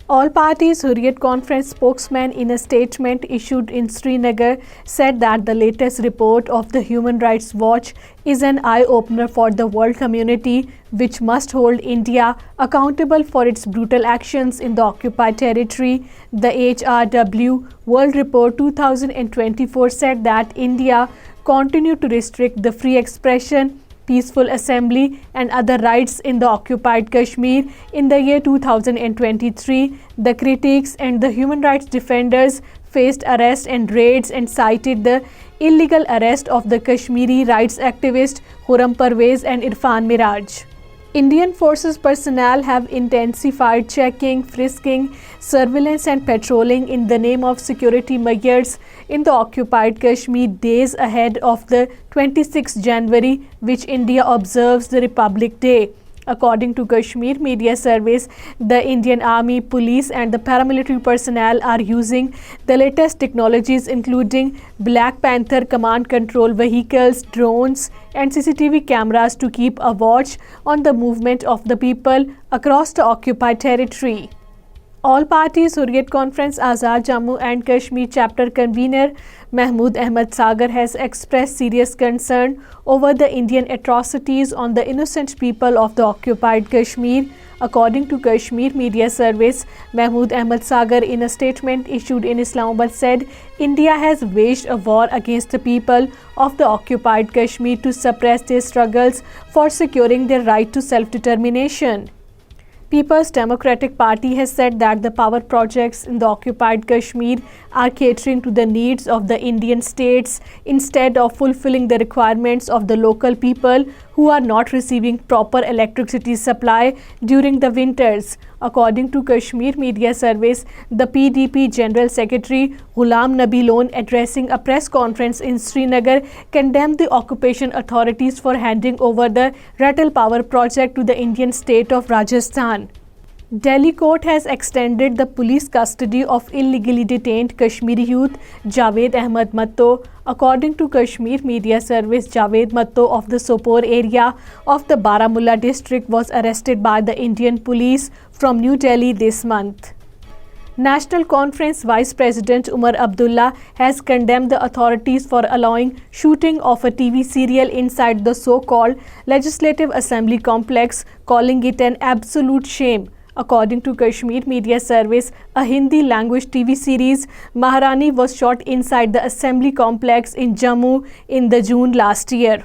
All parties Hurriyat Conference spokesman in a statement issued in Srinagar said that the latest report of the Human Rights Watch is an eye-opener for the world community, which must hold India accountable for its brutal actions in the occupied territory. The HRW World Report 2024 said that India continued to restrict the free expression, peaceful assembly and other rights in the occupied Kashmir. In the year 2023, the critics and the human rights defenders faced arrest and raids and cited the illegal arrest of the Kashmiri rights activist Khurram Parvez and Irfan Miraj. Indian forces personnel have intensified checking, frisking, surveillance and patrolling in the name of security measures in the occupied Kashmir days ahead of the 26th January, which India observes the Republic Day. According to Kashmir Media Service, the Indian Army, Police and the paramilitary personnel are using the latest technologies including Black Panther command control vehicles, drones and CCTV cameras to keep a watch on the movement of the people across the occupied territory. All parties Hurriyat Conference Azad Jammu and Kashmir chapter convener Mahmood Ahmad Sagar has expressed serious concern over the Indian atrocities on the innocent people of the occupied Kashmir. According to Kashmir Media Service, Mahmood Ahmad Sagar in a statement issued in Islamabad said India has waged a war against the people of the occupied Kashmir to suppress their struggles for securing their right to self-determination. People's Democratic Party has said that the power projects in the occupied Kashmir are catering to the needs of the Indian states instead of fulfilling the requirements of the local people who are not receiving proper electricity supply during the winters. According to Kashmir Media Service, the PDP General Secretary Ghulam Nabi Lone, addressing a press conference in Srinagar, condemned the occupation authorities for handing over the Ratel Power Project to the Indian state of Rajasthan. Delhi court has extended the police custody of illegally detained Kashmiri youth Javed Ahmad Matto. According to Kashmir Media Service, Javed Matto of the Sopore area of the Baramulla district was arrested by the Indian police from New Delhi this month. National Conference Vice President Umar Abdullah has condemned the authorities for allowing shooting of a TV serial inside the so-called Legislative Assembly complex, calling it an absolute shame. According to Kashmir Media Service, a Hindi language TV series Maharani was shot inside the assembly complex in Jammu in the June last year.